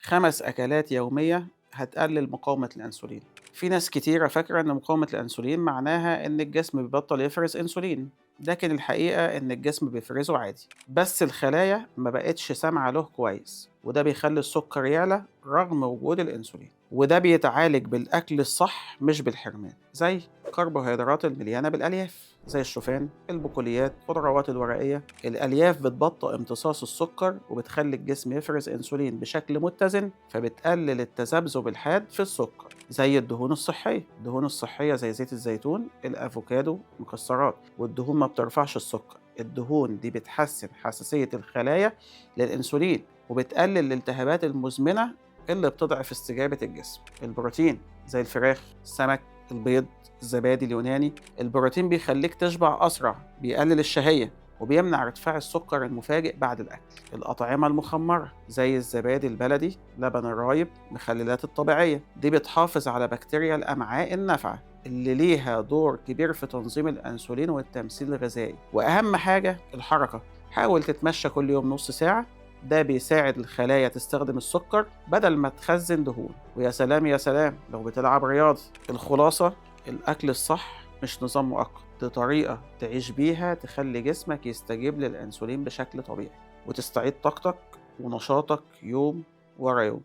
5 أكلات يومية هتقلل مقاومة الأنسولين. في ناس كتيرة فاكرة إن مقاومة الأنسولين معناها إن الجسم بيبطل يفرز أنسولين، لكن الحقيقة إن الجسم بيفرزه عادي، بس الخلايا ما بقتش سامعة له كويس، وده بيخلي السكر يعلى رغم وجود الأنسولين، وده بيتعالج بالأكل الصح مش بالحرمان، زي الكربوهيدرات المليانة بالألياف زي الشوفان، البقوليات، الخضروات الورقية. الألياف بتبطئ امتصاص السكر وبتخلي الجسم يفرز أنسولين بشكل متزن، فبتقلل التذبذب الحاد في السكر. زي الدهون الصحية، الدهون الصحية زي زيت الزيتون، الأفوكادو، المكسرات. والدهون ما بترفعش السكر، الدهون دي بتحسن حساسية الخلايا للأنسولين وبتقلل الالتهابات المزمنة اللي بتضعف استجابة الجسم. البروتين زي الفراخ، السمك، البيض، الزبادي اليوناني. البروتين بيخليك تشبع أسرع، بيقلل الشهية، وبيمنع ارتفاع السكر المفاجئ بعد الأكل. الأطعمة المخمرة زي الزبادي البلدي، لبن الرايب، المخللات الطبيعية، دي بتحافظ على بكتيريا الأمعاء النافعة اللي ليها دور كبير في تنظيم الأنسولين والتمثيل الغذائي. وأهم حاجة الحركة، حاول تتمشى كل يوم نص ساعة، ده بيساعد الخلايا تستخدم السكر بدل ما تخزن دهون. ويا سلام يا سلام لو بتلعب رياضة. الخلاصة، الأكل الصح مش نظام مؤقت، دي طريقة تعيش بيها تخلي جسمك يستجيب للأنسولين بشكل طبيعي وتستعيد طاقتك ونشاطك يوم ورا يوم.